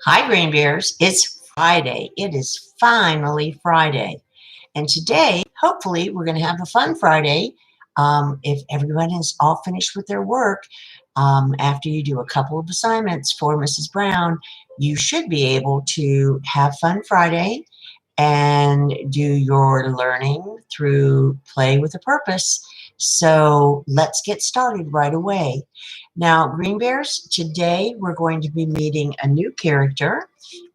Hi, Green Bears. It's Friday. It is finally Friday. And today, hopefully, we're going to have a fun Friday. If everyone is all finished with their work, after you do a couple of assignments for Mrs. Brown, you should be able to have fun Friday and do your learning through Play with a Purpose. So let's get started right away. Now, Green Bears, today we're going to be meeting a new character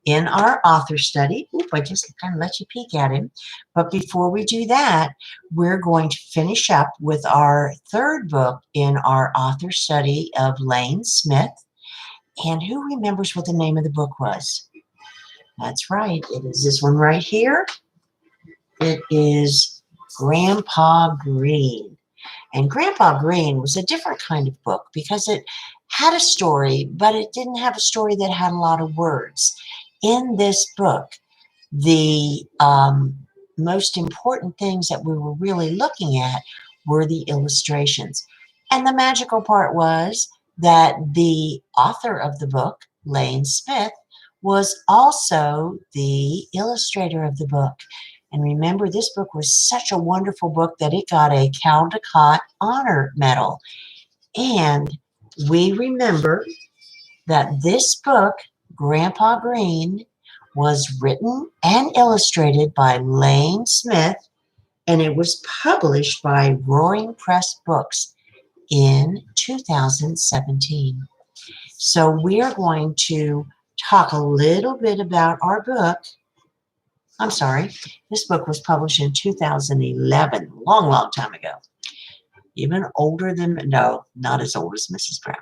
in our author study. Oop, I just kind of let you peek at him. But before we do that, we're going to finish up with our third book in our author study of Lane Smith. And who remembers what the name of the book was? That's right. It is this one right here. It is Grandpa Green. And Grandpa Green was a different kind of book because it had a story, but it didn't have a story that had a lot of words. In this book, the most important things that we were really looking at were the illustrations. And the magical part was that the author of the book, Lane Smith, was also the illustrator of the book. And remember, this book was such a wonderful book that it got a Caldecott Honor Medal. And we remember that this book, Grandpa Green, was written and illustrated by Lane Smith, and it was published by Roaring Press Books in 2017. So we are going to talk a little bit about our book. I'm sorry, this book was published in 2011, long time ago. Even older than, no, not as old as Mrs. Brown.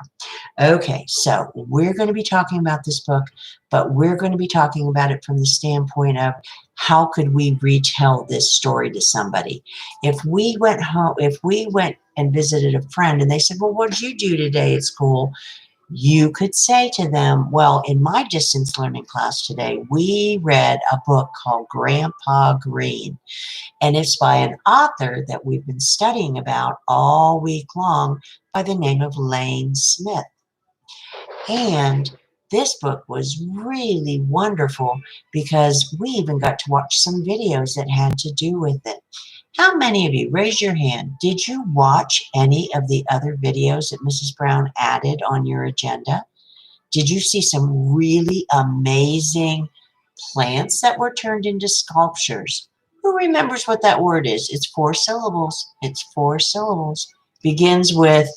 Okay, so we're going to be talking about this book, but we're going to be talking about it from the standpoint of how could we retell this story to somebody? If we went home, if we went and visited a friend and they said, well, what did you do today at school? You could say to them, well, in my distance learning class today, we read a book called Grandpa Green. And it's by an author that we've been studying about all week long by the name of Lane Smith. And this book was really wonderful because we even got to watch some videos that had to do with it. How many of you, raise your hand, did you watch any of the other videos that Mrs. Brown added on your agenda? Did you see some really amazing plants that were turned into sculptures? Who remembers what that word is? It's 4 syllables. It's 4 syllables. Begins with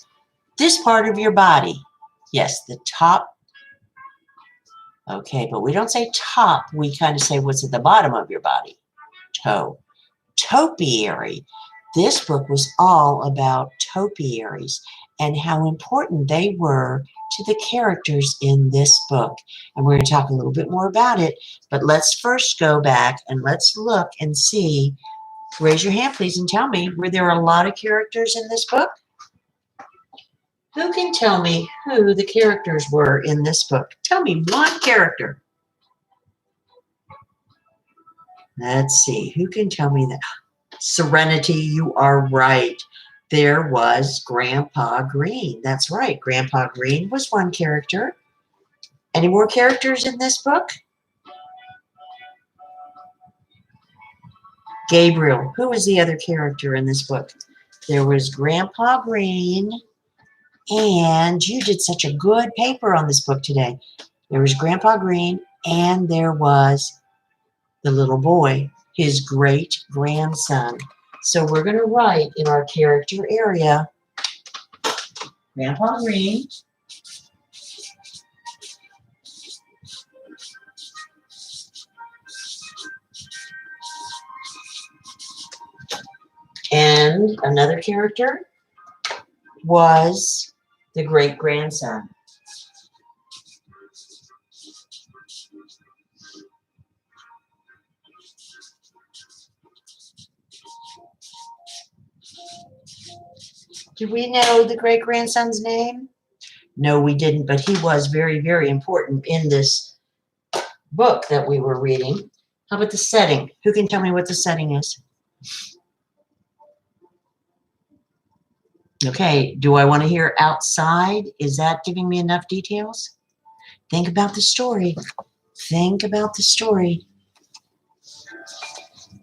this part of your body. Yes, the top. Okay, but we don't say top. We kind of say what's at the bottom of your body. Toe. Topiary. This book was all about topiaries and how important they were to the characters in this book. And we're going to talk a little bit more about it, but let's first go back and let's look and see. Raise your hand, please, and tell me, were there a lot of characters in this book? Who can tell me who the characters were in this book? Tell me one character. Let's see, who can tell me that? Serenity, you are right. There was Grandpa Green. That's right. Grandpa Green was one character. Any more characters in this book? Gabriel. Who was the other character in this book? There was Grandpa Green. And you did such a good paper on this book today. There was Grandpa Green, and there was the little boy, his great-grandson. So we're going to write in our character area, Grandpa Green, and another character was the great-grandson. Do we know the great-grandson's name? No, we didn't, but he was very, very important in this book that we were reading. How about the setting? Who can tell me what the setting is? Okay, do I want to hear outside? Is that giving me enough details? Think about the story. Think about the story.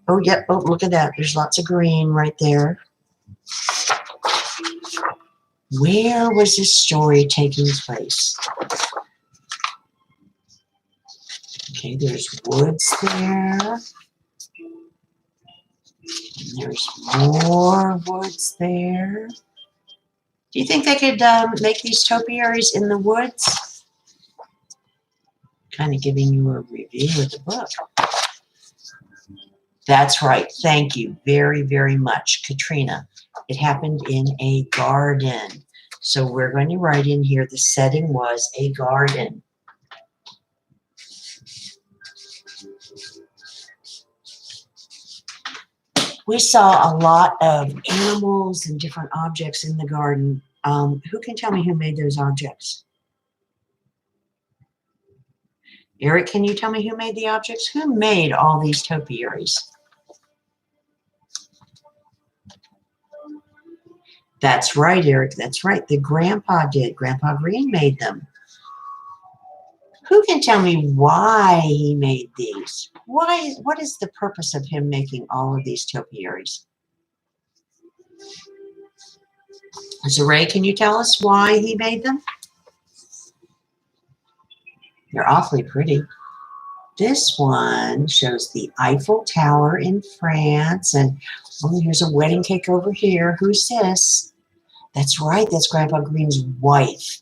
Oh, yep. Oh, look at that. There's lots of green right there. Where was this story taking place? Okay, there's woods there. And there's more woods there. Do you think they could make these topiaries in the woods? Kind of giving you a review of the book. That's right. Thank you very, very much, Katrina. It happened in a garden. So we're going to write in here the setting was a garden. We saw a lot of animals and different objects in the garden. Who can tell me who made those objects? Eric, can you tell me who made the objects? Who made all these topiaries? That's right, Eric. That's right. The grandpa did. Grandpa Green made them. Who can tell me why he made these? Why? What is the purpose of him making all of these topiaries? So Ray, can you tell us why he made them? They're awfully pretty. This one shows the Eiffel Tower in France. And oh, here's a wedding cake over here. Who's this? That's right. That's Grandpa Green's wife.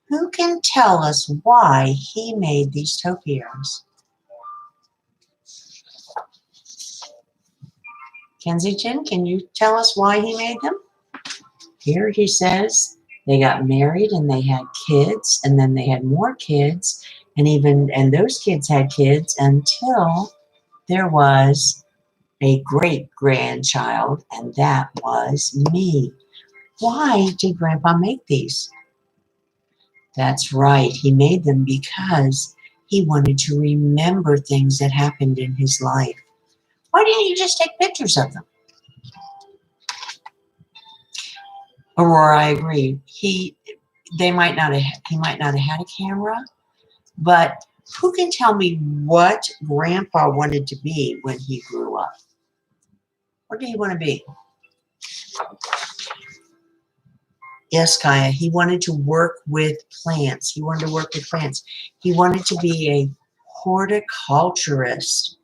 Who can tell us why he made these topiaries? Kensington, can you tell us why he made them? Here he says they got married and they had kids, and then they had more kids, and those kids had kids until there was a great-grandchild, and that was me. Why did Grandpa make these? That's right. He made them because he wanted to remember things that happened in his life. Why didn't he just take pictures of them? Aurora, I agree. He might not have had a camera, but who can tell me what Grandpa wanted to be when he grew up? What did he want to be? Yes, Kaya, he wanted to work with plants. He wanted to work with plants. He wanted to be a horticulturist.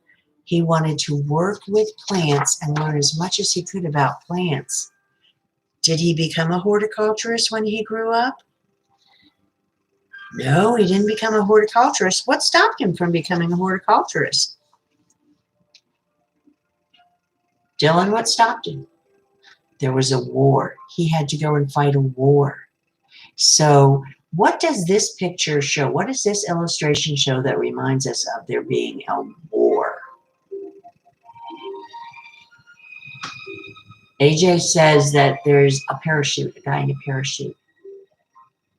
He wanted to work with plants and learn as much as he could about plants. Did he become a horticulturist when he grew up? No, he didn't become a horticulturist. What stopped him from becoming a horticulturist? Dylan, what stopped him? There was a war. He had to go and fight a war. So what does this picture show? What does this illustration show that reminds us of there being a war? AJ says that there's a parachute, a guy in a parachute.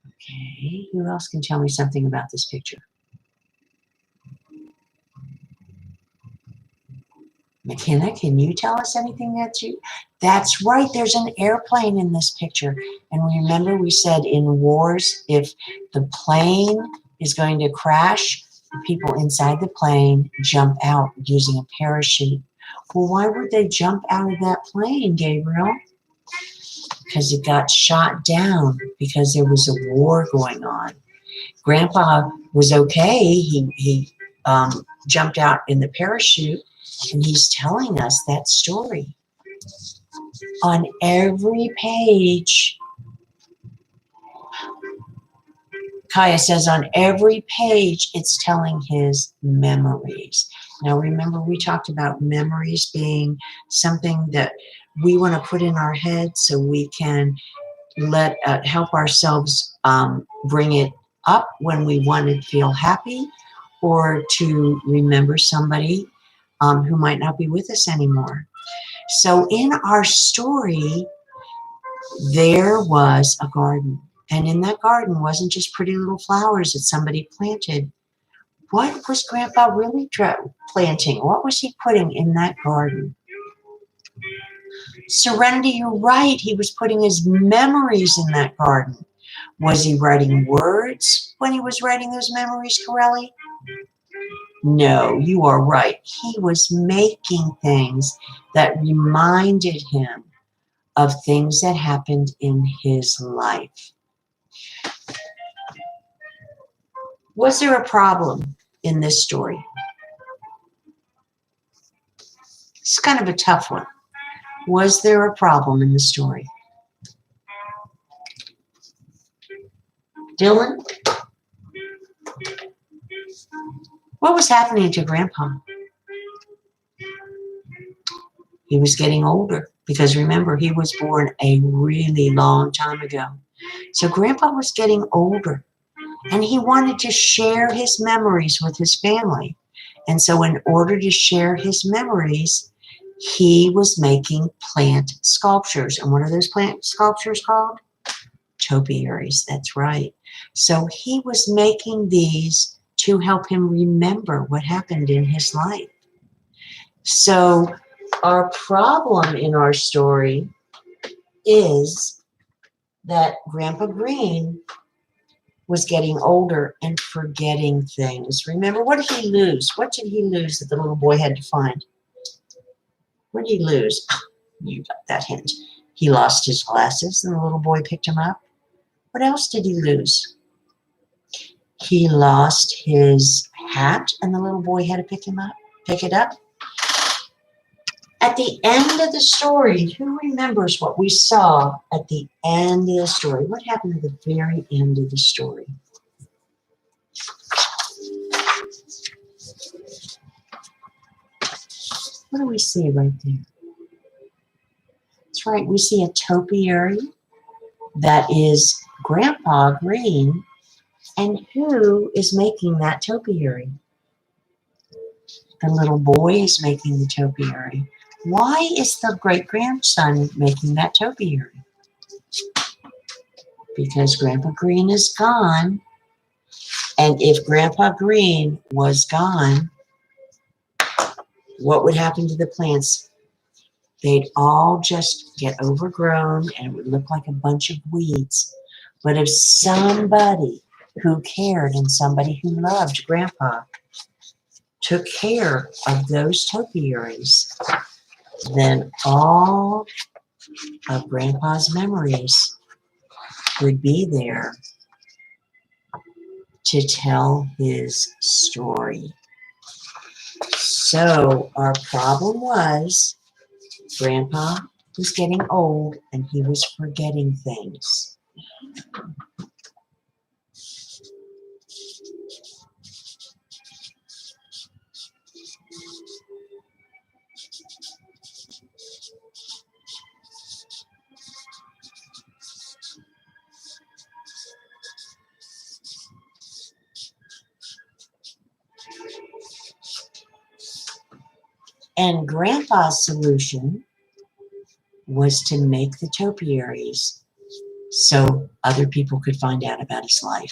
Okay, who else can tell me something about this picture? McKenna, can you tell us anything That's right, there's an airplane in this picture. And remember we said in wars, if the plane is going to crash, the people inside the plane jump out using a parachute. Well, why would they jump out of that plane, Gabriel? Because it got shot down because there was a war going on. Grandpa was okay. He jumped out in the parachute, and he's telling us that story. On every page, Kaya says on every page, it's telling his memories. Now, remember, we talked about memories being something that we want to put in our head so we can help ourselves bring it up when we want to feel happy or to remember somebody who might not be with us anymore. So in our story, there was a garden. And in that garden wasn't just pretty little flowers that somebody planted. What was Grandpa really planting? What was he putting in that garden? Serenity, you're right. He was putting his memories in that garden. Was he writing words when he was writing those memories, Corelli? No, you are right. He was making things that reminded him of things that happened in his life. Was there a problem in this story? It's kind of a tough one. Was there a problem in the story? Dylan? What was happening to Grandpa? He was getting older because remember, he was born a really long time ago. So Grandpa was getting older and he wanted to share his memories with his family. And so in order to share his memories, he was making plant sculptures. And what are those plant sculptures called? Topiaries, that's right. So he was making these to help him remember what happened in his life. So our problem in our story is that Grandpa Green was getting older and forgetting things. Remember, what did he lose? What did he lose that the little boy had to find? What did he lose? You got that hint. He lost his glasses and the little boy picked him up. What else did he lose? He lost his hat and the little boy had to pick it up. At the end of the story, who remembers what we saw at the end of the story? What happened at the very end of the story? What do we see right there? That's right, we see a topiary that is Grandpa Green. And who is making that topiary? The little boy is making the topiary. Why is the great-grandson making that topiary? Because Grandpa Green is gone. And if Grandpa Green was gone, what would happen to the plants? They'd all just get overgrown and it would look like a bunch of weeds. But if somebody who cared and somebody who loved Grandpa took care of those topiaries, then all of Grandpa's memories would be there to tell his story. So our problem was Grandpa was getting old and he was forgetting things. And Grandpa's solution was to make the topiaries so other people could find out about his life.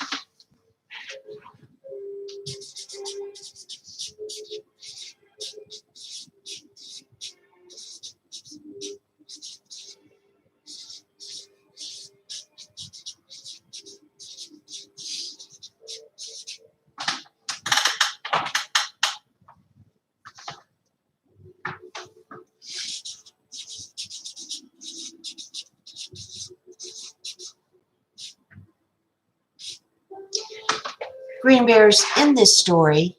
Green Bears, in this story,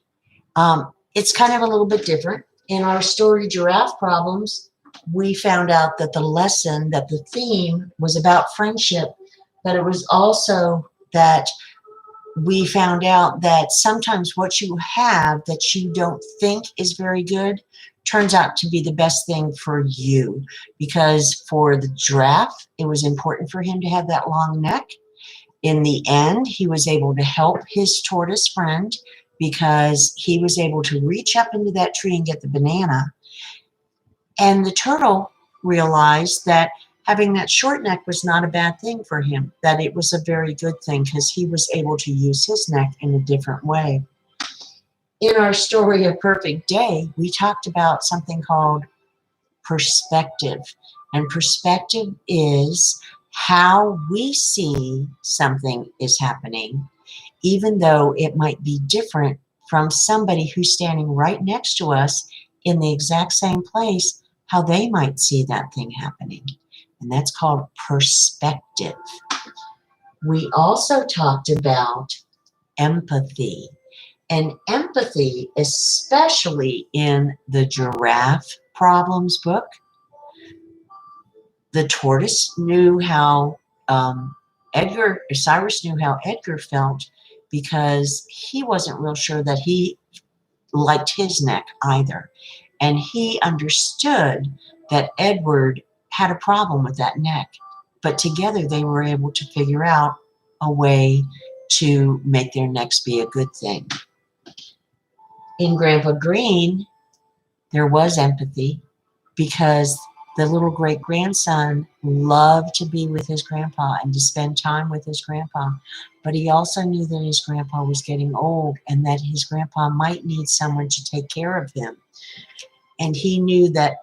it's kind of a little bit different. In our story, Giraffe Problems, we found out that the lesson, that the theme was about friendship, but it was also that we found out that sometimes what you have that you don't think is very good turns out to be the best thing for you. Because for the giraffe, it was important for him to have that long neck. In the end, he was able to help his tortoise friend because he was able to reach up into that tree and get the banana. And the turtle realized that having that short neck was not a bad thing for him, that it was a very good thing because he was able to use his neck in a different way. In our story, A Perfect Day, we talked about something called perspective. And perspective is how we see something is happening, even though it might be different from somebody who's standing right next to us in the exact same place, how they might see that thing happening. And that's called perspective. We also talked about empathy. And empathy, especially in the Giraffe Problems book, the tortoise knew how Cyrus knew how Edgar felt, because he wasn't real sure that he liked his neck either. And he understood that Edward had a problem with that neck. But together they were able to figure out a way to make their necks be a good thing. In Grandpa Green, there was empathy, because the little great-grandson loved to be with his grandpa and to spend time with his grandpa. But he also knew that his grandpa was getting old and that his grandpa might need someone to take care of him. And he knew that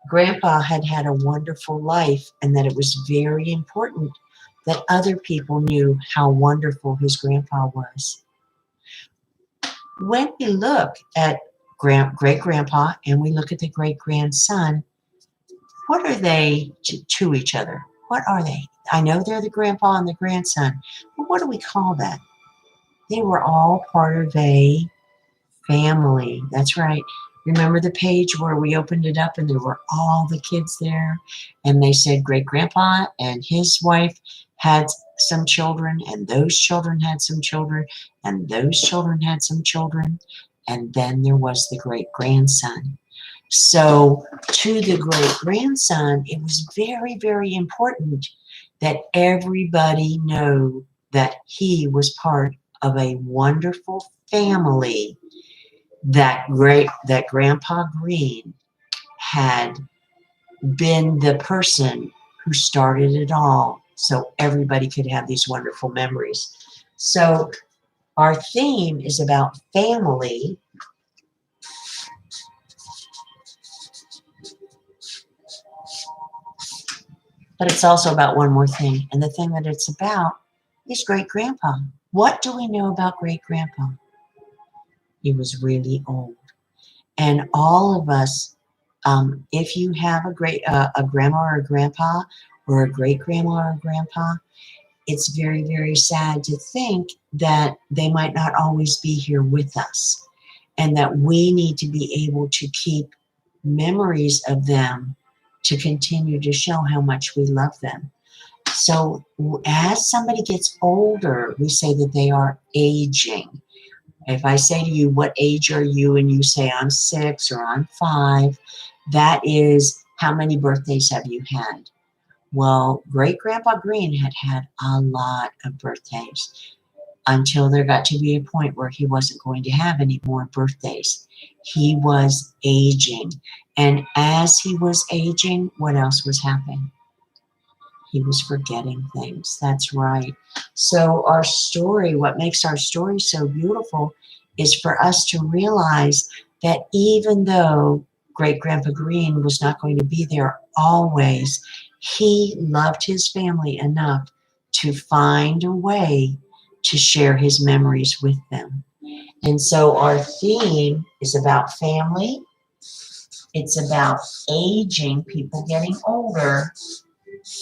Grandpa had had a wonderful life and that it was very important that other people knew how wonderful his grandpa was. When we look at great-grandpa and we look at the great-grandson, what are they to each other? What are they? I know they're the grandpa and the grandson, but what do we call that? They were all part of a family. That's right. Remember the page where we opened it up and there were all the kids there? And they said great-grandpa and his wife had some children, and those children had some children, and those children had some children, and then there was the great-grandson. So to the great-grandson, it was very, very important that everybody know that he was part of a wonderful family, that Grandpa Green had been the person who started it all, so everybody could have these wonderful memories. So our theme is about family. But it's also about one more thing. And the thing that it's about is great-grandpa. What do we know about great-grandpa? He was really old. And all of us, if you have a grandma or a grandpa, or a great-grandma or a grandpa, it's very, very sad to think that they might not always be here with us, and that we need to be able to keep memories of them to continue to show how much we love them. So as somebody gets older, we say that they are aging. If I say to you, what age are you? And you say, I'm 6 or I'm 5, that is, how many birthdays have you had? Well, Great-Grandpa Green had had a lot of birthdays until there got to be a point where he wasn't going to have any more birthdays. He was aging. And as he was aging, what else was happening? He was forgetting things. That's right. So our story, what makes our story so beautiful, is for us to realize that even though Great-Grandpa Green was not going to be there always, he loved his family enough to find a way to share his memories with them. And so our theme is about family. It's about aging, people getting older,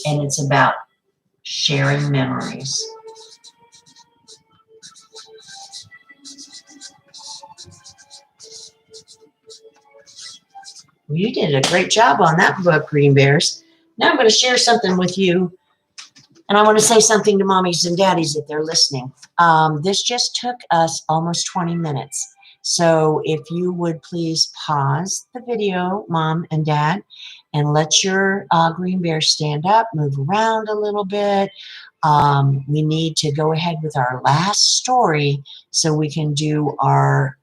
and it's about sharing memories. Well, you did a great job on that book, Green Bears. Now I'm going to share something with you, and I want to say something to mommies and daddies if they're listening. This just took us almost 20 minutes. So if you would please pause the video, Mom and Dad, and let your Green Bear stand up, move around a little bit. We need to go ahead with our last story so we can do our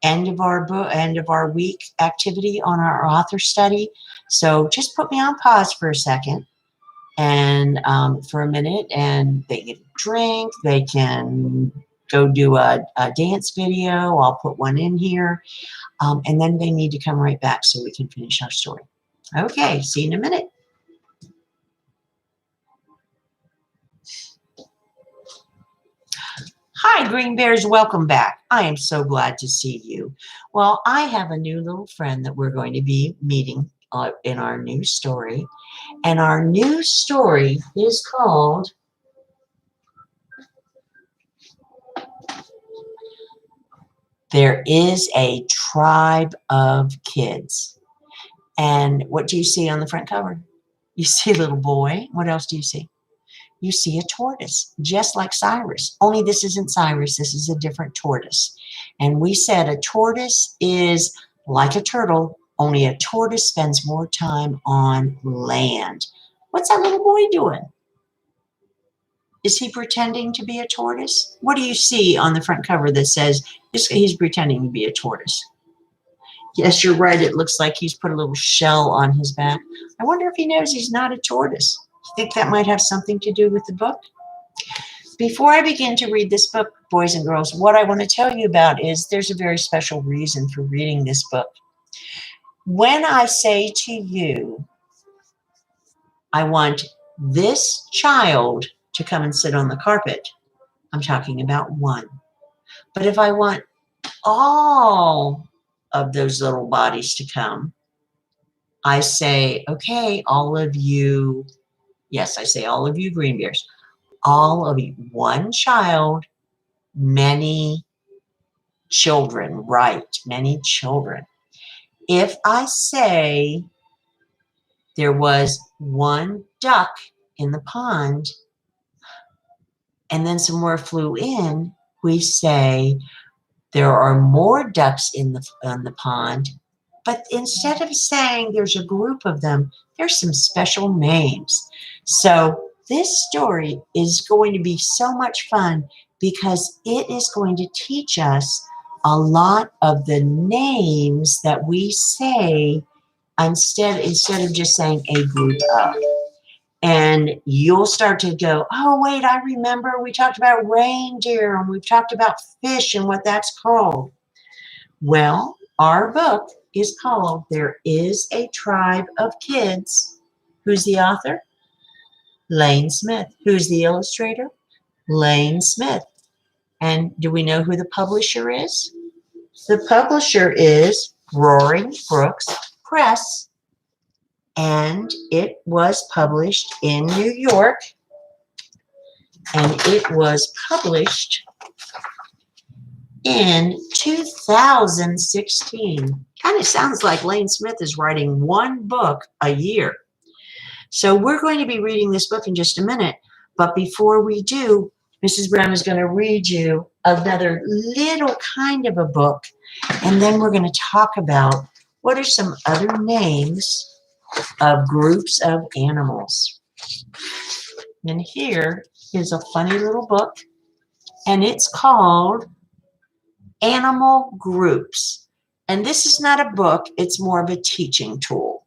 end of our week activity on our author study. So just put me on pause for a second and for a minute, and they get a drink, they can go do a dance video. I'll put one in here, and then they need to come right back so we can finish our story. Okay, see you in a minute. Hi, Hi, Green Bears. Welcome back. I am so glad to see you. Well, I have a new little friend that we're going to be meeting in our new story. And our new story is called There Is a Tribe of Kids. And what do you see on the front cover? You see a little boy. What else do you see? You see a tortoise, just like Cyrus. Only this isn't Cyrus. This is a different tortoise. And we said a tortoise is like a turtle, only a tortoise spends more time on land. What's that little boy doing? Is he pretending to be a tortoise? What do you see on the front cover that says he's pretending to be a tortoise? Yes, you're right. It looks like he's put a little shell on his back. I wonder if he knows he's not a tortoise. You think that might have something to do with the book? Before I begin to read this book, boys and girls, what I want to tell you about is there's a very special reason for reading this book. When I say to you, I want this child to come and sit on the carpet, I'm talking about one. But if I want all of those little bodies to come, I say, okay, all of you, yes, I say all of you Green Bears, all of you, one child, many children, right, many children. If I say there was one duck in the pond and then some more flew in, we say there are more ducks in the pond, but instead of saying there's a group of them, there's some special names. So this story is going to be so much fun because it is going to teach us a lot of the names that we say instead of just saying a group of. And you'll start to go, oh, wait, I remember we talked about reindeer and we've talked about fish and what that's called. Well, our book is called There Is a Tribe of Kids. Who's the author? Lane Smith. Who's the illustrator? Lane Smith. And do we know who the publisher is? The publisher is Roaring Brooks Press. And it was published in New York. And it was published in 2016. Kind of sounds like Lane Smith is writing one book a year. So we're going to be reading this book in just a minute. But before we do, Mrs. Brown is going to read you another little kind of a book. And then we're going to talk about what are some other names of groups of animals. And here is a funny little book. And it's called Animal Groups. And this is not a book, it's more of a teaching tool.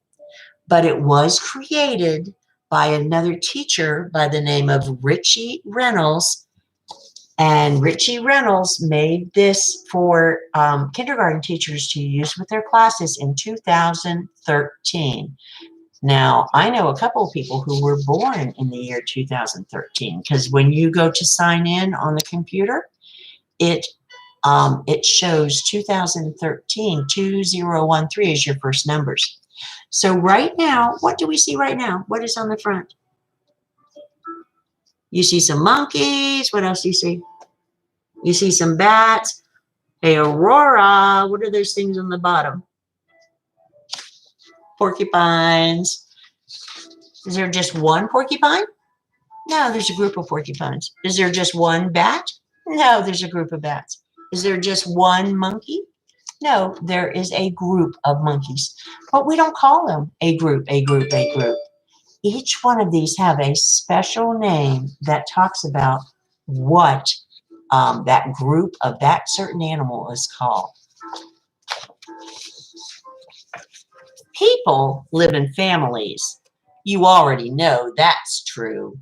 But it was created by another teacher by the name of Richie Reynolds. And Richie Reynolds made this for kindergarten teachers to use with their classes in 2013. Now, I know a couple of people who were born in the year 2013 because when you go to sign in on the computer, it shows 2013, 2013 is your first numbers. So right now, what do we see right now? What is on the front? You see some monkeys. What else do you see? You see some bats. Hey, Aurora, what are those things on the bottom? Porcupines. Is there just one porcupine? No, there's a group of porcupines. Is there just one bat? No, there's a group of bats. Is there just one monkey? No, there is a group of monkeys. But we don't call them a group, a group, a group. Each one of these have a special name that talks about what that group of that certain animal is called. People live in families. You already know that's true.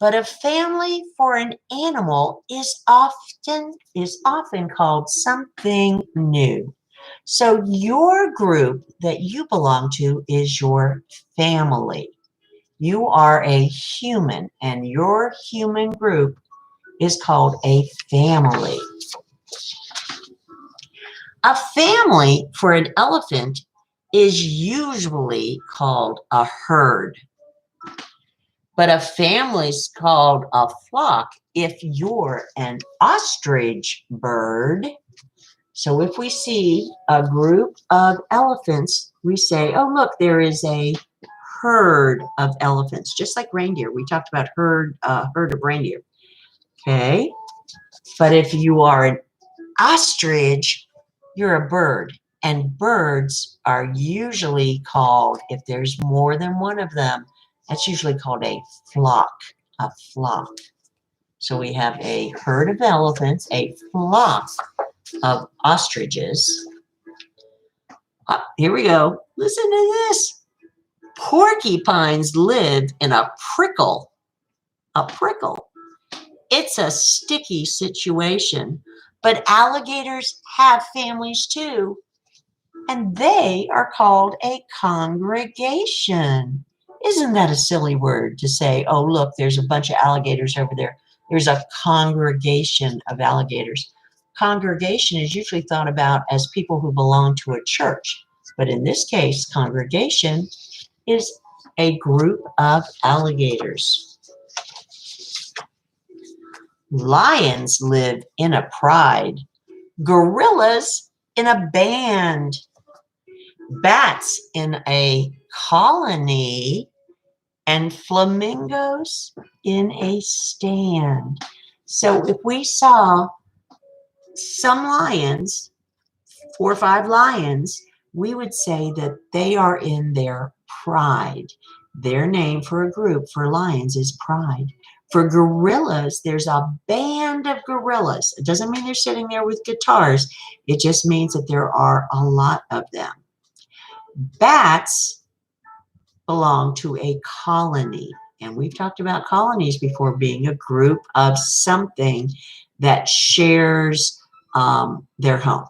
But a family for an animal is often called something new. So your group that you belong to is your family. You are a human, and your human group is called a family. A family for an elephant is usually called a herd. But a family's called a flock if you're an ostrich bird. So if we see a group of elephants, we say, oh, look, there is a herd of elephants, just like reindeer. We talked about herd of reindeer. Okay. But if you are an ostrich, you're a bird. And birds are usually called, if there's more than one of them, that's usually called a flock. A flock. So we have a herd of elephants, a flock of ostriches. Here we go. Listen to this. Porcupines live in a prickle. A prickle. It's a sticky situation, but alligators have families too, and they are called a congregation. Isn't that a silly word to say, oh, look, there's a bunch of alligators over there. There's a congregation of alligators. Congregation is usually thought about as people who belong to a church, but in this case, congregation is a group of alligators. Lions live in a pride, gorillas in a band, bats in a colony, and flamingos in a stand. So if we saw some lions, 4 or 5 lions, we would say that they are in their pride. Their name for a group for lions is pride. For gorillas, there's a band of gorillas. It doesn't mean they're sitting there with guitars. It just means that there are a lot of them. Bats belong to a colony. And we've talked about colonies before being a group of something that shares their home.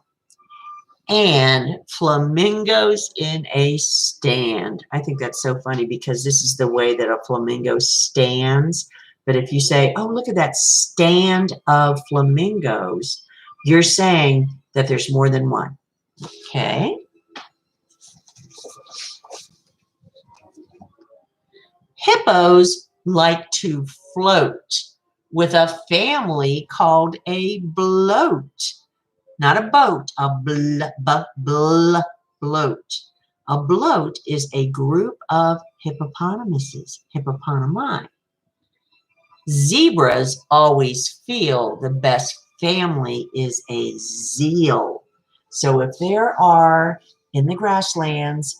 And flamingos in a stand. I think that's so funny because this is the way that a flamingo stands. But if you say, oh, look at that stand of flamingos, you're saying that there's more than one. Okay. Hippos like to float with a family called a bloat. Not a boat, a bloat. A bloat is a group of hippopotamuses, hippopotami. Zebras always feel the best family is a zeal. So if there are in the grasslands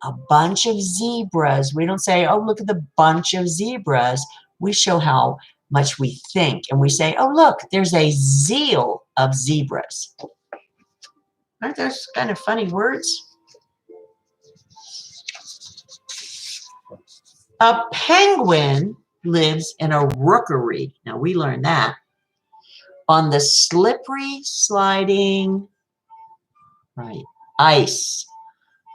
a bunch of zebras, we don't say, oh, look at the bunch of zebras. We show how much we think. And we say, oh, look, there's a zeal of zebras. Aren't those kind of funny words? A penguin lives in a rookery. Now, we learned that. On the slippery, sliding, ice.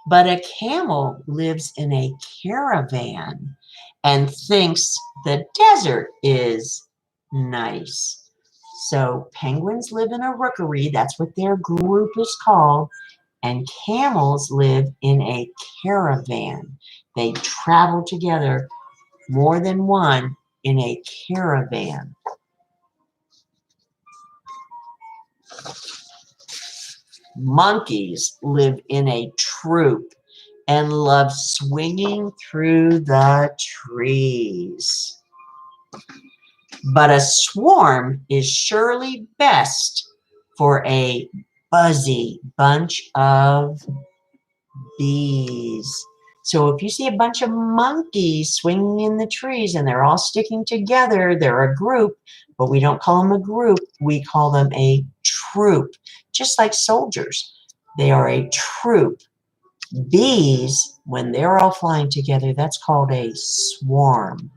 But a camel lives in a caravan and thinks the desert is nice. So penguins live in a rookery. That's what their group is called. And camels live in a caravan. They travel together, more than one, in a caravan. Monkeys live in a troop and love swinging through the trees. But a swarm is surely best for a buzzy bunch of bees. So if you see a bunch of monkeys swinging in the trees and they're all sticking together, they're a group, but we don't call them a group, we call them a troop. Just like soldiers, they are a troop. Bees, when they're all flying together, that's called a swarm.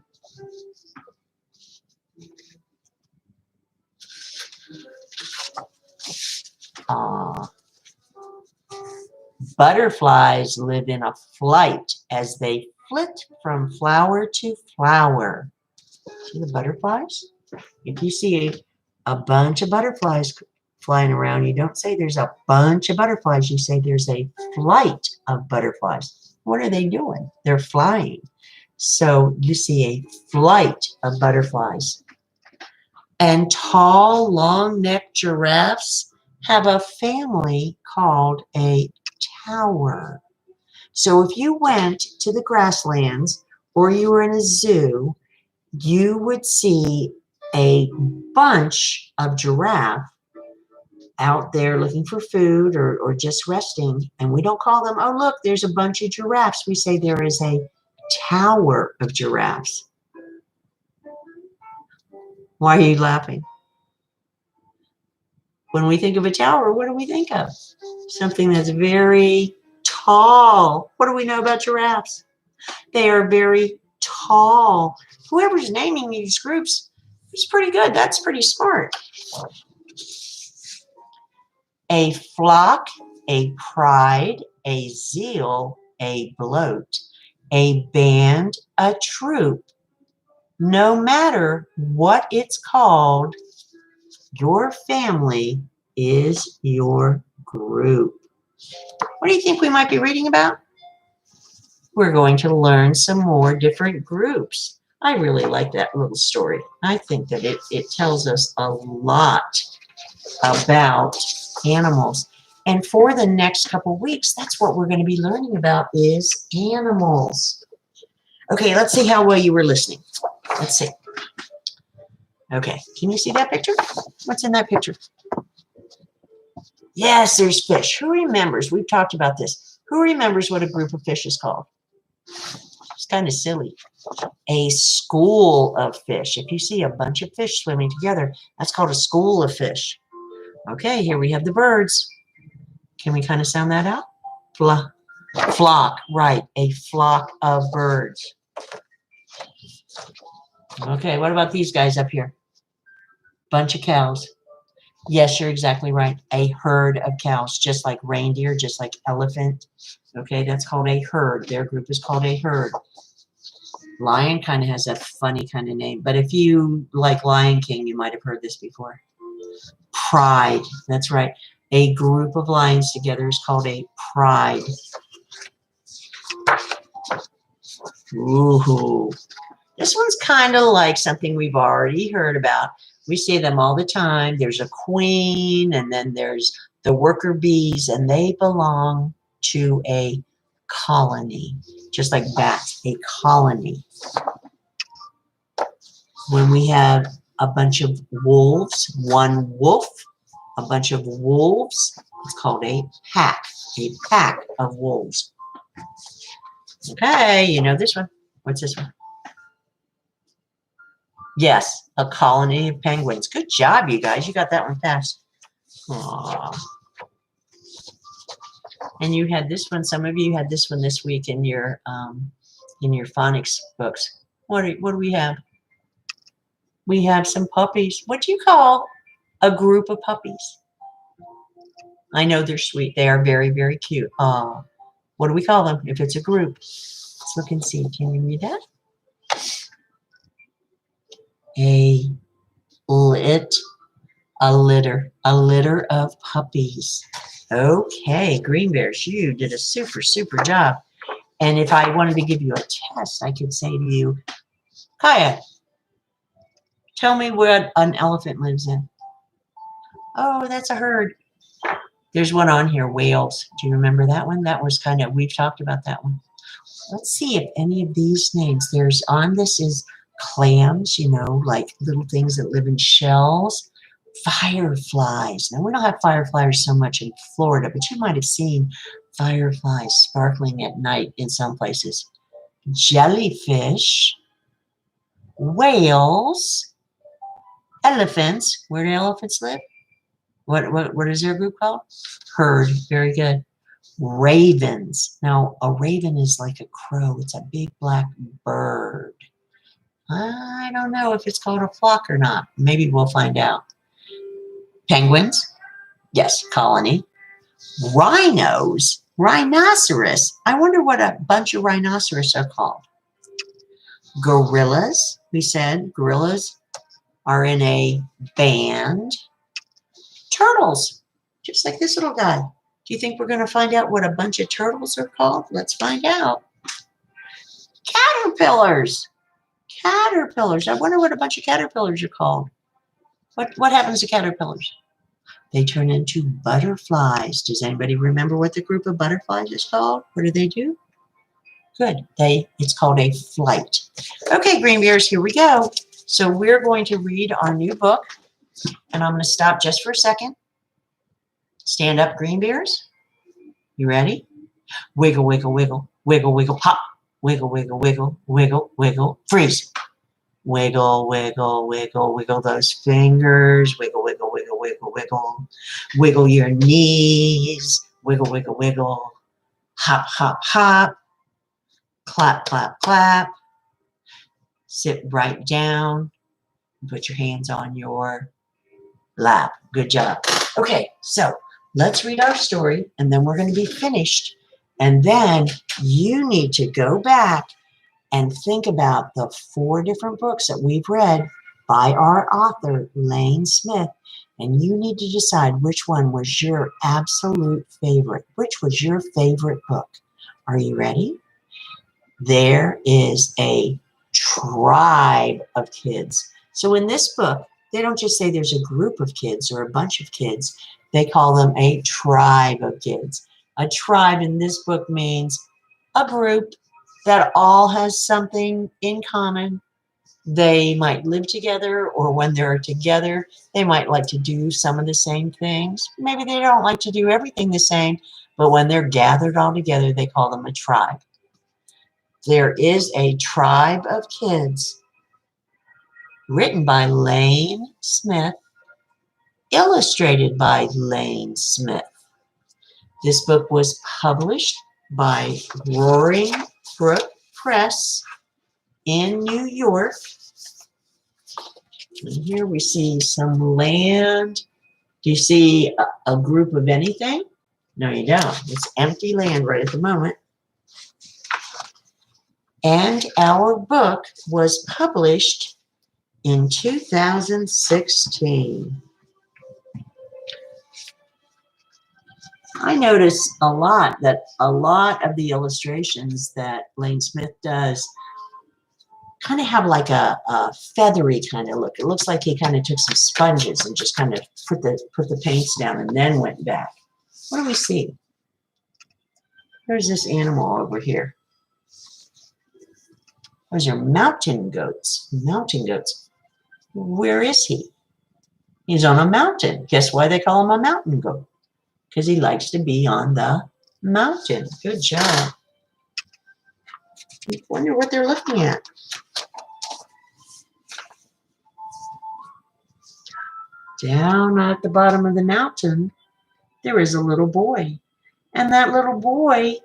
Butterflies live in a flight as they flit from flower to flower. See the butterflies? If you see a bunch of butterflies flying around, you don't say there's a bunch of butterflies. You say there's a flight of butterflies. What are they doing? They're flying. So you see a flight of butterflies. And tall, long-necked giraffes have a family called a tower. So if you went to the grasslands or you were in a zoo, you would see a bunch of giraffe out there looking for food or just resting. And we don't call them, oh, look, there's a bunch of giraffes. We say there is a tower of giraffes. Why are you laughing? When we think of a tower, what do we think of? Something that's very tall. What do we know about giraffes? They are very tall. Whoever's naming these groups is pretty good. That's pretty smart. A flock, a pride, a zeal, a bloat, a band, a troop. No matter what it's called, your family is your group. What do you think we might be reading about? We're going to learn some more different groups. I really like that little story. I think that it tells us a lot about animals. And for the next couple weeks, that's what we're going to be learning about is animals. Okay, let's see how well you were listening. Let's see. Okay, can you see that picture? What's in that picture? Yes, there's fish. Who remembers? We've talked about this. Who remembers what a group of fish is called? It's kind of silly. A school of fish. If you see a bunch of fish swimming together, that's called a school of fish. Okay, here we have the birds. Can we kind of sound that out? Flock, right. A flock of birds. Okay, what about these guys up here? Bunch of cows. Yes, you're exactly right. A herd of cows, just like reindeer, just like elephant. Okay, that's called a herd. Their group is called a herd. Lion kind of has a funny kind of name, but if you like Lion King, you might have heard this before. Pride, that's right. A group of lions together is called a pride. Ooh, this one's kind of like something we've already heard about. We say them all the time. There's a queen, and then there's the worker bees, and they belong to a colony, just like bats, a colony. When we have a bunch of wolves, one wolf, a bunch of wolves, it's called a pack of wolves. Okay, you know this one. What's this one? Yes, a colony of penguins. Good job, you guys. You got that one fast. Aww. And you had this one. Some of you had this one this week in your phonics books. What do we have? We have some puppies. What do you call a group of puppies? I know they're sweet. They are very, very cute. What do we call them if it's a group? Let's look and see. Can you read that? A litter of puppies. Okay, Green Bears, you did a super, super job. And if I wanted to give you a test, I could say to you, Kaya, tell me what an elephant lives in. Oh, that's a herd. There's one on here, whales. Do you remember that one? That was kind of, we've talked about that one. Let's see if any of these names, there's on this is clams, you know, like little things that live in shells. Fireflies. Now, we don't have fireflies so much in Florida, but you might have seen fireflies sparkling at night in some places. Jellyfish, whales, elephants. Where do elephants live? What is their group called? Herd. Very good. Ravens. Now, a raven is like a crow. It's a big black bird. I don't know if it's called a flock or not. Maybe we'll find out. Penguins. Yes, colony. Rhinos. Rhinoceros. I wonder what a bunch of rhinoceros are called. Gorillas. We said gorillas are in a band. Turtles, just like this little guy. Do you think we're going to find out what a bunch of turtles are called? Let's find out. Caterpillars. Caterpillars. I wonder what a bunch of caterpillars are called. What happens to caterpillars? They turn into butterflies. Does anybody remember what the group of butterflies is called? What do they do? Good. It's called a flight. Okay, Green Bears, here we go. So we're going to read our new book, and I'm going to stop just for a second. Stand up, Green Bears. You ready? Wiggle, wiggle, wiggle, wiggle, wiggle, pop. Wiggle, wiggle, wiggle, wiggle, wiggle, freeze. Wiggle, wiggle, wiggle, wiggle those fingers. Wiggle, wiggle, wiggle, wiggle, wiggle. Wiggle your knees. Wiggle, wiggle, wiggle. Hop, hop, hop. Clap, clap, clap. Sit right down. Put your hands on your lap. Good job. Okay, so let's read our story, and then we're going to be finished. And then you need to go back and think about the 4 different books that we've read by our author, Lane Smith. And you need to decide which one was your absolute favorite. Which was your favorite book? Are you ready? There is a tribe of kids. So in this book, they don't just say there's a group of kids or a bunch of kids. They call them a tribe of kids. A tribe in this book means a group that all has something in common. They might live together, or when they're together, they might like to do some of the same things. Maybe they don't like to do everything the same, but when they're gathered all together, they call them a tribe. There is a tribe of kids, written by Lane Smith, illustrated by Lane Smith. This book was published by Roaring Brook Press in New York. And here we see some land. Do you see a group of anything? No, you don't. It's empty land right at the moment. And our book was published in 2016. I notice a lot of the illustrations that Lane Smith does kind of have like a feathery kind of look. It looks like he kind of took some sponges and just kind of put the paints down and then went back. What do we see? There's this animal over here. Those are mountain goats. Mountain goats. Where is he? He's on a mountain. Guess why they call him a mountain goat? Because he likes to be on the mountain. Good job. I wonder what they're looking at. Down at the bottom of the mountain, there is a little boy. And that little boy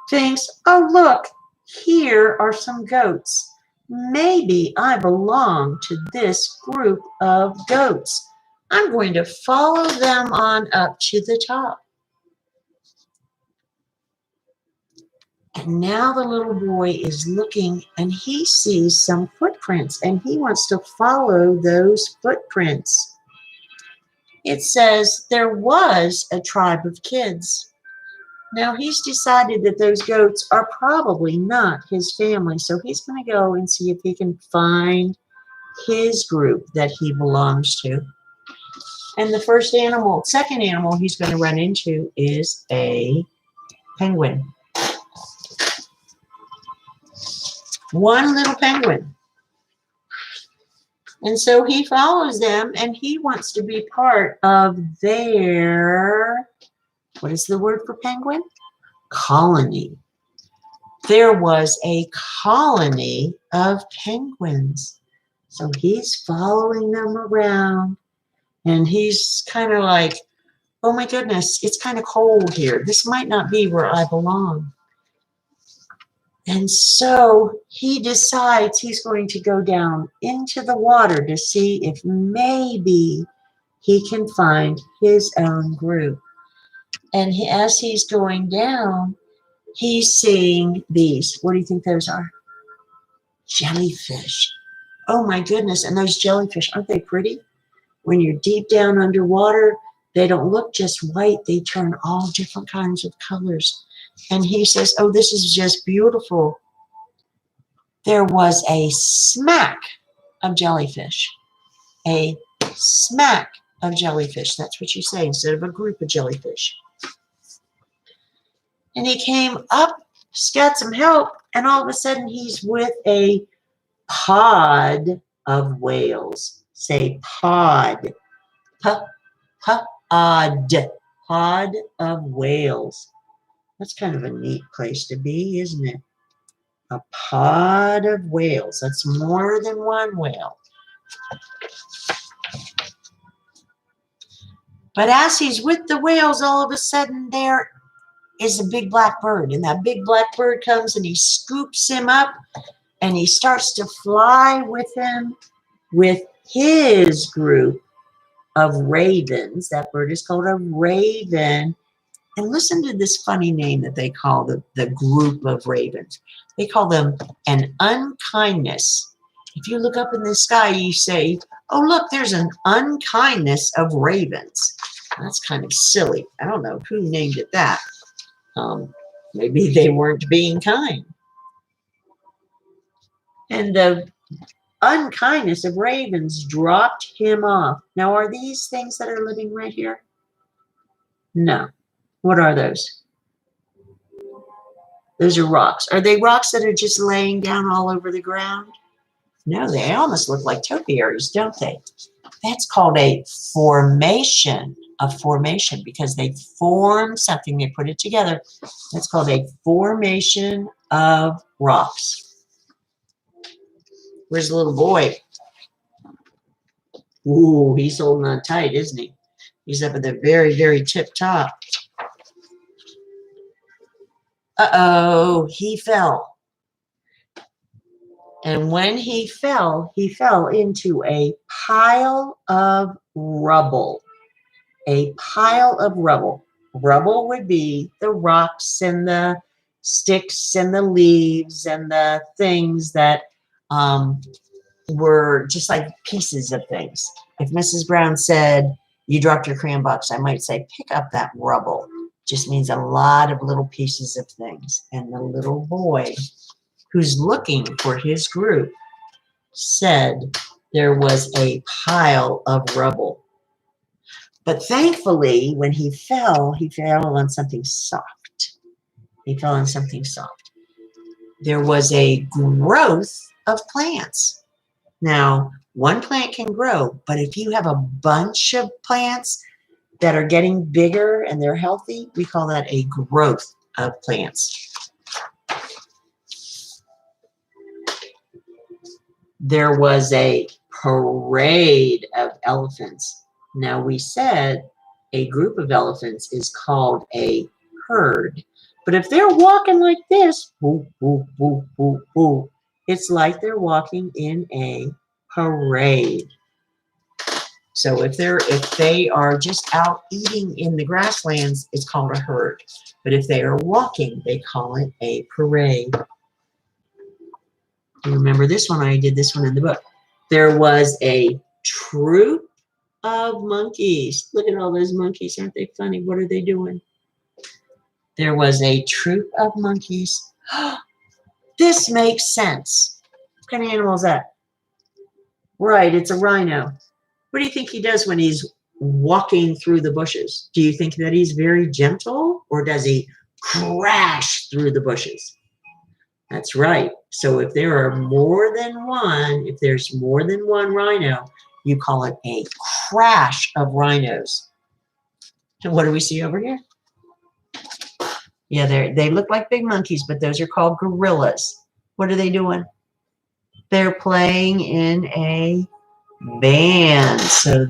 thinks, oh, look, here are some goats. Maybe I belong to this group of goats. I'm going to follow them on up to the top. And now the little boy is looking, and he sees some footprints, and he wants to follow those footprints. It says there was a tribe of kids. Now he's decided that those goats are probably not his family, so he's going to go and see if he can find his group that he belongs to. And the second animal he's going to run into is a penguin. One little penguin. And so he follows them, and he wants to be part of their, what is the word for penguin? Colony. There was a colony of penguins. So he's following them around, and he's kind of like, oh my goodness, it's kind of cold here. This might not be where I belong. And so he decides he's going to go down into the water to see if maybe he can find his own group. And as he's going down, he's seeing these. What do you think those are? Jellyfish. Oh my goodness. And those jellyfish, aren't they pretty? When you're deep down underwater, they don't look just white. They turn all different kinds of colors. And he says, oh, this is just beautiful. There was a smack of jellyfish. A smack of jellyfish. That's what you say instead of a group of jellyfish. And he came up, got some help, and all of a sudden he's with a pod of whales. Say pod. Pod. Pod of whales. That's kind of a neat place to be, isn't it? A pod of whales. That's more than one whale. But as he's with the whales, all of a sudden there is a big black bird. And that big black bird comes and he scoops him up and he starts to fly with him with his group of ravens. That bird is called a raven. And listen to this funny name that they call the group of ravens. They call them an unkindness. If you look up in the sky, you say, oh, look, there's an unkindness of ravens. That's kind of silly. I don't know who named it that. Maybe they weren't being kind. And the unkindness of ravens dropped him off. Now, are these things that are living right here? No. What are those? Those are rocks. Are they rocks that are just laying down all over the ground? No, they almost look like topiaries, don't they? That's called a formation. A formation, because they form something, they put it together. That's called a formation of rocks. Where's the little boy? Ooh, he's holding on tight, isn't he? He's up at the very, very tip top. Uh-oh, he fell. And when he fell into a pile of rubble. A pile of rubble. Rubble would be the rocks and the sticks and the leaves and the things that were just like pieces of things. If Mrs. Brown said, you dropped your crayon box, I might say, pick up that rubble. Just means a lot of little pieces of things. And the little boy who's looking for his group said there was a pile of rubble. But thankfully, when he fell on something soft. He fell on something soft. There was a growth of plants. Now, one plant can grow, but if you have a bunch of plants that are getting bigger and they're healthy, we call that a growth of plants. There was a parade of elephants. Now, we said a group of elephants is called a herd. But if they're walking like this, woo, woo, woo, woo, woo, it's like they're walking in a parade. So if they are just out eating in the grasslands, it's called a herd. But if they are walking, they call it a parade. You remember this one? I did this one in the book. There was a troop of monkeys. Look at all those monkeys. Aren't they funny? What are they doing? There was a troop of monkeys. This makes sense. What kind of animal is that? Right, it's a rhino. What do you think he does when he's walking through the bushes? Do you think that he's very gentle, or does he crash through the bushes? That's right. So if there are more than one, if there's more than one rhino, you call it a crash of rhinos. And what do we see over here? Yeah, they look like big monkeys, but those are called gorillas. What are they doing? They're playing in a band. So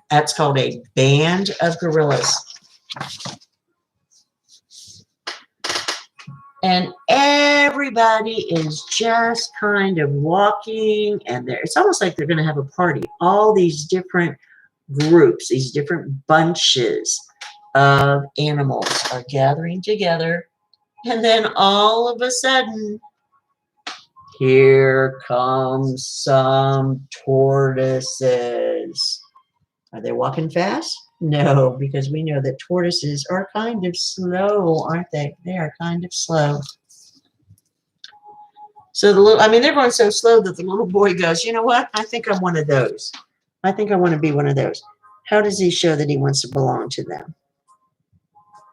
that's called a band of gorillas. And everybody is just kind of walking, and it's almost like they're going to have a party. All these different groups, these different bunches of animals are gathering together, and then all of a sudden, Here comes some tortoises. Are they walking fast? No, because we know that tortoises are kind of slow, aren't they? They are kind of slow. So they're going so slow that the little boy goes, you know what? I think I'm one of those. I think I want to be one of those. How does he show that he wants to belong to them?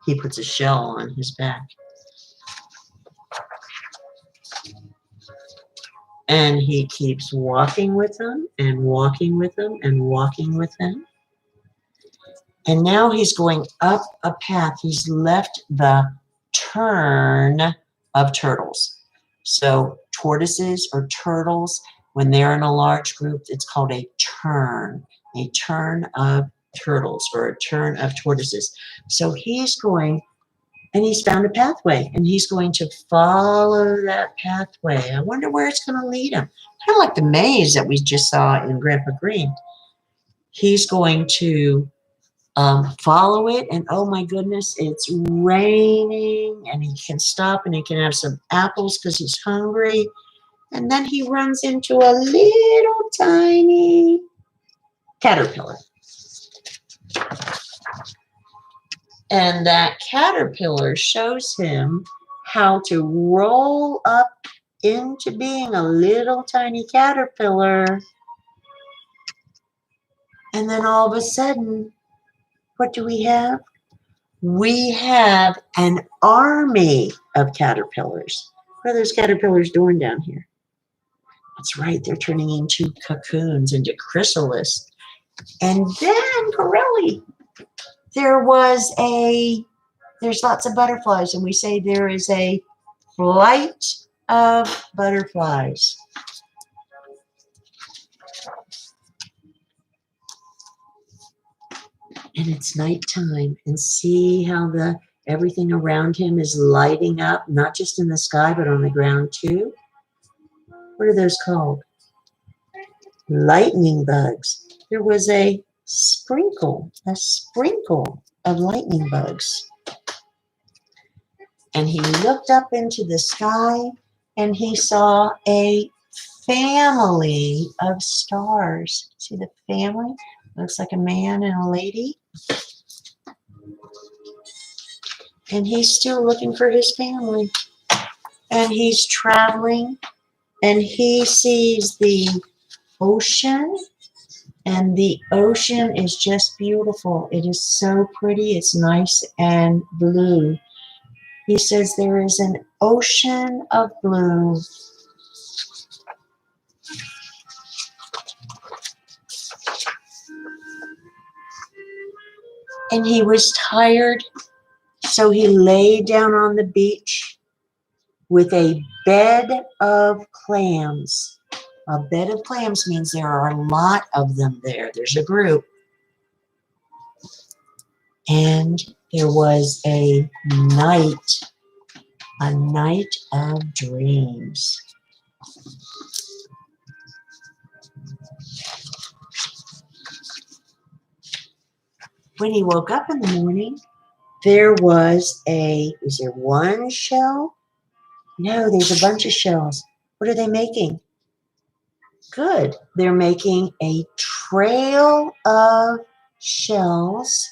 He puts a shell on his back. And he keeps walking with them and walking with them and walking with them. And now he's going up a path. He's left the turn of turtles. So tortoises or turtles, when they're in a large group, it's called a turn of turtles or a turn of tortoises. So he's going, and he's found a pathway, and he's going to follow that pathway. I wonder where it's going to lead him. Kind of like the maze that we just saw in Grandpa Green. He's going to follow it, and oh my goodness, it's raining, and he can stop and he can have some apples because he's hungry. And then he runs into a little tiny caterpillar. And that caterpillar shows him how to roll up into being a little tiny caterpillar. And then all of a sudden, what do we have? We have an army of caterpillars. What are those caterpillars doing down here? That's right, they're turning into cocoons, into chrysalis. And then, Corelli, there's lots of butterflies, and we say there is a flight of butterflies. And it's nighttime, and see how everything around him is lighting up, not just in the sky, but on the ground too. What are those called? Lightning bugs. There was a sprinkle of lightning bugs. And he looked up into the sky, and he saw a family of stars. See the family? Looks like a man and a lady. And he's still looking for his family. And he's traveling, and he sees the ocean, and the ocean is just beautiful. It is so pretty. It's nice and blue. He says there is an ocean of blue. And he was tired, so he lay down on the beach with a bed of clams. A bed of clams means there are a lot of them there. There's a group. And there was a night of dreams. When he woke up in the morning, there was is there one shell? No, there's a bunch of shells. What are they making? Good. They're making a trail of shells,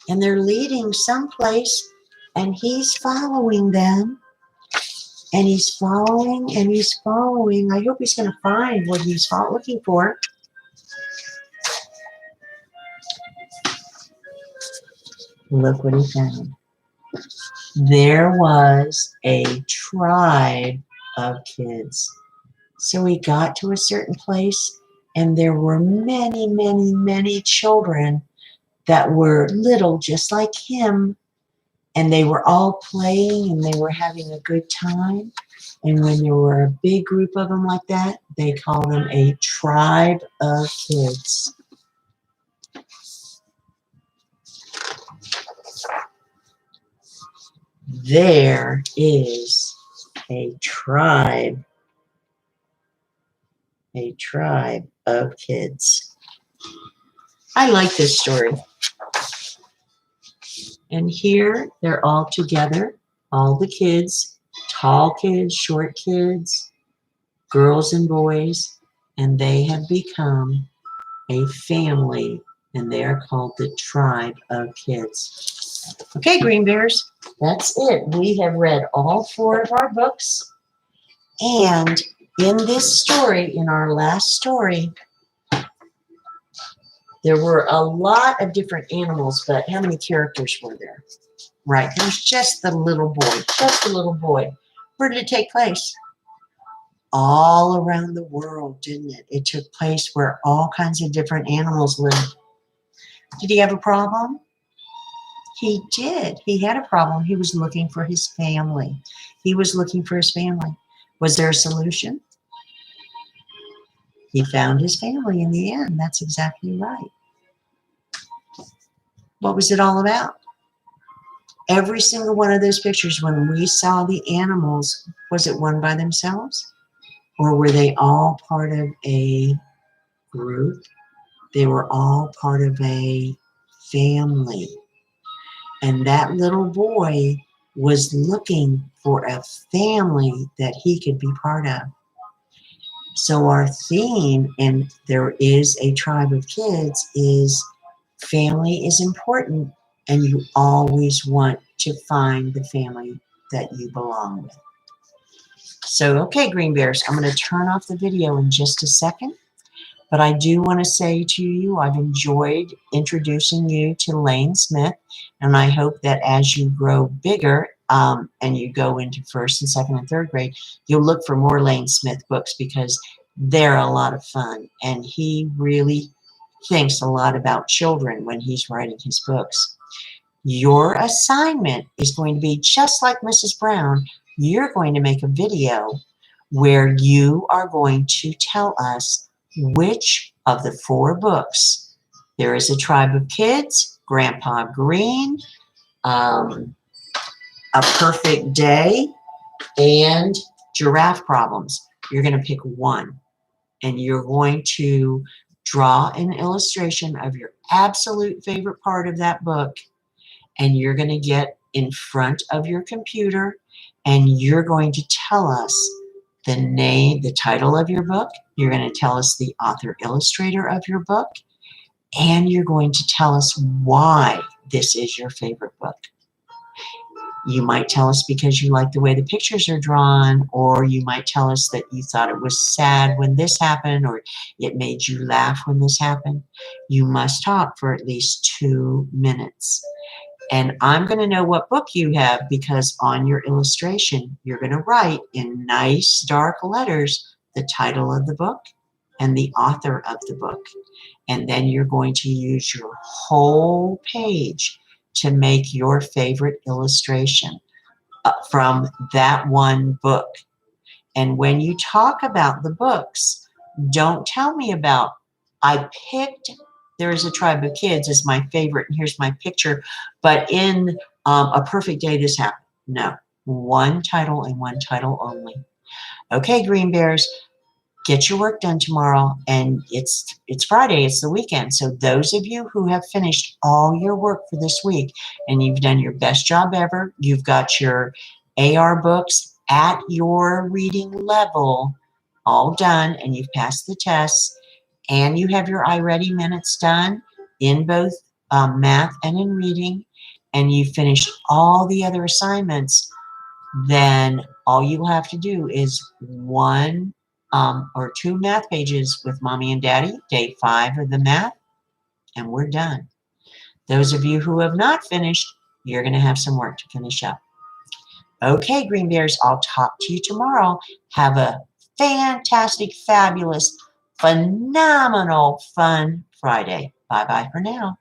and they're leading someplace, and he's following them, and he's following, and he's following. I hope he's going to find what he's looking for. Look what he found. There was a tribe of kids. So he got to a certain place, and there were many, many, many children that were little, just like him, and they were all playing, and they were having a good time. And when there were a big group of them like that, they call them a tribe of kids. There is a tribe of kids. I like this story. And here they're all together, all the kids, tall kids, short kids, girls and boys, and they have become a family, and they are called the Tribe of Kids. Okay, Green Bears, that's it. We have read all 4 of our books, and in this story, in our last story, there were a lot of different animals, but how many characters were there? Right, there's just the little boy, just the little boy. Where did it take place? All around the world, didn't it? It took place where all kinds of different animals lived. Did he have a problem? He did. He had a problem. He was looking for his family. He was looking for his family. Was there a solution? He found his family in the end. That's exactly right. What was it all about? Every single one of those pictures, when we saw the animals, was it one by themselves? Or were they all part of a group? They were all part of a family. And that little boy was looking for a family that he could be part of. So our theme, and there is a tribe of kids, is family is important, and you always want to find the family that you belong with. So, okay, Green Bears, I'm going to turn off the video in just a second, but I do want to say to you, I've enjoyed introducing you to Lane Smith, and I hope that as you grow bigger and you go into first and second and third grade, you'll look for more Lane Smith books because they're a lot of fun, and he really thinks a lot about children when he's writing his books. Your assignment is going to be just like Mrs. Brown. You're going to make a video where you are going to tell us which of the 4 books. There is a Tribe of Kids, Grandpa Green, A Perfect Day, and Giraffe Problems. You're going to pick one, and you're going to draw an illustration of your absolute favorite part of that book, and you're going to get in front of your computer, and you're going to tell us the name, the title of your book. You're going to tell us the author illustrator of your book, and you're going to tell us why this is your favorite book. You might tell us because you like the way the pictures are drawn, or you might tell us that you thought it was sad when this happened, or it made you laugh when this happened. You must talk for at least 2 minutes. And I'm going to know what book you have because on your illustration, you're going to write in nice dark letters the title of the book and the author of the book. And then you're going to use your whole page to make your favorite illustration from that one book. And when you talk about the books, don't tell me about, I picked There is a Tribe of Kids as my favorite, and here's my picture, but in A Perfect Day this happened. No, one title and one title only. Okay, Green Bears, get your work done tomorrow, and it's Friday, it's the weekend. So those of you who have finished all your work for this week and you've done your best job ever, you've got your AR books at your reading level all done, and you've passed the tests, and you have your iReady minutes done in both math and in reading, and you finished all the other assignments, then all you will have to do is 1 or 2 math pages with Mommy and Daddy, day 5 of the math, and we're done. Those of you who have not finished, you're going to have some work to finish up. Okay, Green Bears, I'll talk to you tomorrow. Have a fantastic, fabulous, phenomenal, fun Friday. Bye-bye for now.